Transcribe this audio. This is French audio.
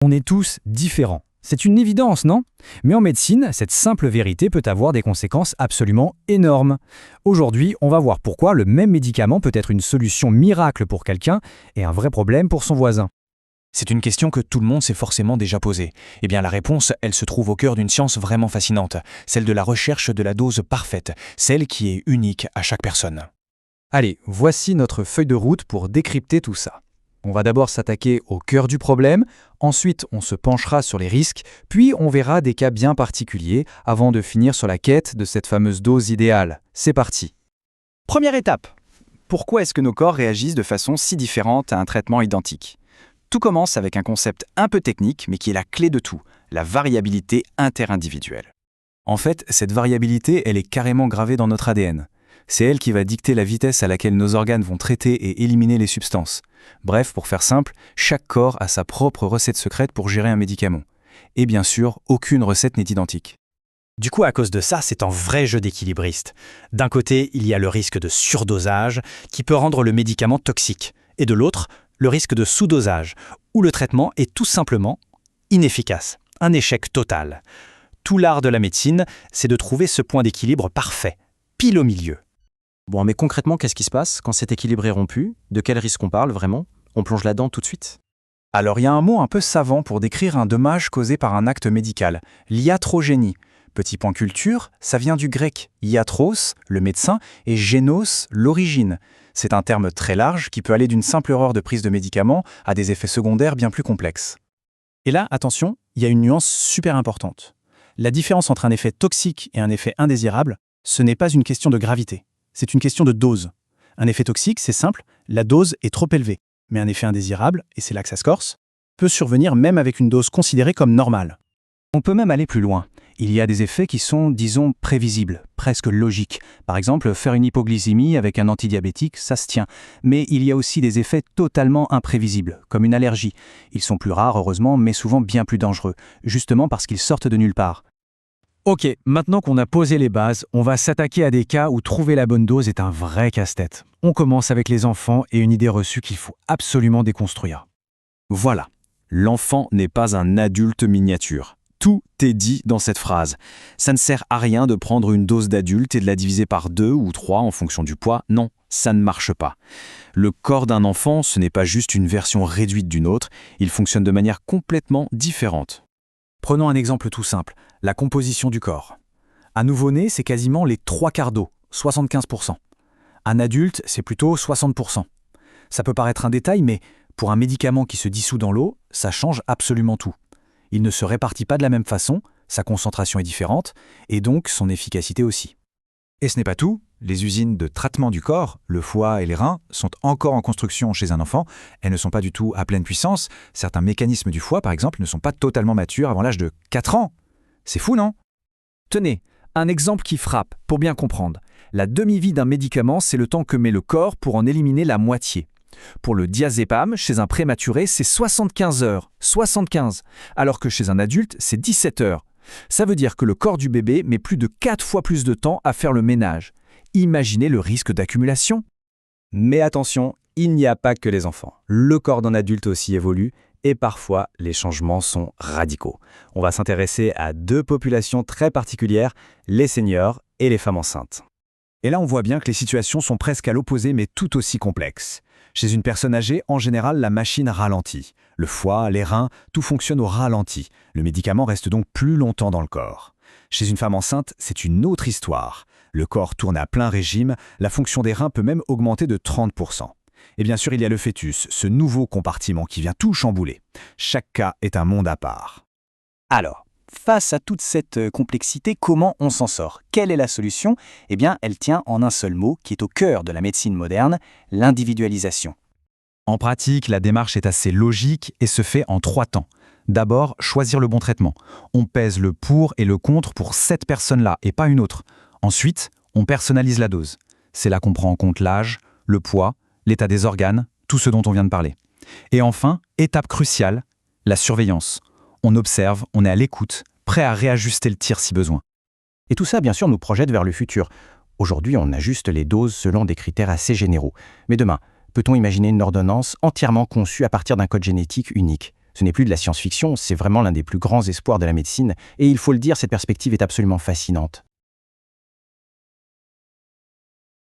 On est tous différents. C'est une évidence, non? Mais en médecine, cette simple vérité peut avoir des conséquences absolument énormes. Aujourd'hui, on va voir pourquoi le même médicament peut être une solution miracle pour quelqu'un et un vrai problème pour son voisin. C'est une question que tout le monde s'est forcément déjà posée. Eh bien, la réponse, elle se trouve au cœur d'une science vraiment fascinante, celle de la recherche de la dose parfaite, celle qui est unique à chaque personne. Allez, voici notre feuille de route pour décrypter tout ça. On va d'abord s'attaquer au cœur du problème, ensuite on se penchera sur les risques, puis on verra des cas bien particuliers avant de finir sur la quête de cette fameuse dose idéale. C'est parti. Première étape. Pourquoi est-ce que nos corps réagissent de façon si différente à un traitement identique? Tout commence avec un concept un peu technique, mais qui est la clé de tout, la variabilité interindividuelle. En fait, cette variabilité, elle est carrément gravée dans notre ADN. C'est elle qui va dicter la vitesse à laquelle nos organes vont traiter et éliminer les substances. Bref, pour faire simple, chaque corps a sa propre recette secrète pour gérer un médicament. Et bien sûr, aucune recette n'est identique. Du coup, à cause de ça, c'est un vrai jeu d'équilibriste. D'un côté, il y a le risque de surdosage, qui peut rendre le médicament toxique. Et de l'autre, le risque de sous-dosage, où le traitement est tout simplement inefficace. Un échec total. Tout l'art de la médecine, c'est de trouver ce point d'équilibre parfait, pile au milieu. Bon, mais concrètement, qu'est-ce qui se passe quand cet équilibre est rompu? De quel risque on parle vraiment? On plonge là-dedans tout de suite? Alors il y a un mot un peu savant pour décrire un dommage causé par un acte médical, l'iatrogénie. Petit point culture, ça vient du grec iatros, le médecin, et génos, l'origine. C'est un terme très large qui peut aller d'une simple erreur de prise de médicament à des effets secondaires bien plus complexes. Et là, attention, il y a une nuance super importante. La différence entre un effet toxique et un effet indésirable, ce n'est pas une question de gravité. C'est une question de dose. Un effet toxique, c'est simple, la dose est trop élevée. Mais un effet indésirable, et c'est là que ça se corse, peut survenir même avec une dose considérée comme normale. On peut même aller plus loin. Il y a des effets qui sont, disons, prévisibles, presque logiques. Par exemple, faire une hypoglycémie avec un antidiabétique, ça se tient. Mais il y a aussi des effets totalement imprévisibles, comme une allergie. Ils sont plus rares, heureusement, mais souvent bien plus dangereux, justement parce qu'ils sortent de nulle part. Ok, maintenant qu'on a posé les bases, on va s'attaquer à des cas où trouver la bonne dose est un vrai casse-tête. On commence avec les enfants et une idée reçue qu'il faut absolument déconstruire. Voilà, l'enfant n'est pas un adulte miniature. Tout est dit dans cette phrase. Ça ne sert à rien de prendre une dose d'adulte et de la diviser par 2 ou 3 en fonction du poids. Non, ça ne marche pas. Le corps d'un enfant, ce n'est pas juste une version réduite d'une autre, il fonctionne de manière complètement différente. Prenons un exemple tout simple, la composition du corps. Un nouveau-né, c'est quasiment les 3/4 d'eau, 75%. Un adulte, c'est plutôt 60%. Ça peut paraître un détail, mais pour un médicament qui se dissout dans l'eau, ça change absolument tout. Il ne se répartit pas de la même façon, sa concentration est différente, et donc son efficacité aussi. Et ce n'est pas tout, les usines de traitement du corps, le foie et les reins, sont encore en construction chez un enfant. Elles ne sont pas du tout à pleine puissance. Certains mécanismes du foie, par exemple, ne sont pas totalement matures avant l'âge de 4 ans. C'est fou, non? Tenez, un exemple qui frappe, pour bien comprendre. La demi-vie d'un médicament, c'est le temps que met le corps pour en éliminer la moitié. Pour le diazépam, chez un prématuré, c'est 75 heures. 75. Alors que chez un adulte, c'est 17 heures. Ça veut dire que le corps du bébé met plus de 4 fois plus de temps à faire le ménage. Imaginez le risque d'accumulation. Mais attention, il n'y a pas que les enfants. Le corps d'un adulte aussi évolue et parfois les changements sont radicaux. On va s'intéresser à 2 populations très particulières, les seniors et les femmes enceintes. Et là, on voit bien que les situations sont presque à l'opposé, mais tout aussi complexes. Chez une personne âgée, en général, la machine ralentit. Le foie, les reins, tout fonctionne au ralenti. Le médicament reste donc plus longtemps dans le corps. Chez une femme enceinte, c'est une autre histoire. Le corps tourne à plein régime, la fonction des reins peut même augmenter de 30%. Et bien sûr, il y a le fœtus, ce nouveau compartiment qui vient tout chambouler. Chaque cas est un monde à part. Alors, face à toute cette complexité, comment on s'en sort? Quelle est la solution? Eh bien, elle tient en un seul mot qui est au cœur de la médecine moderne, l'individualisation. En pratique, la démarche est assez logique et se fait en 3 temps. D'abord, choisir le bon traitement. On pèse le pour et le contre pour cette personne-là et pas une autre. Ensuite, on personnalise la dose. C'est là qu'on prend en compte l'âge, le poids, l'état des organes, tout ce dont on vient de parler. Et enfin, étape cruciale, la surveillance. On observe, on est à l'écoute, prêt à réajuster le tir si besoin. Et tout ça, bien sûr, nous projette vers le futur. Aujourd'hui, on ajuste les doses selon des critères assez généraux. Mais demain, peut-on imaginer une ordonnance entièrement conçue à partir d'un code génétique unique? Ce n'est plus de la science-fiction, c'est vraiment l'un des plus grands espoirs de la médecine, et il faut le dire, cette perspective est absolument fascinante.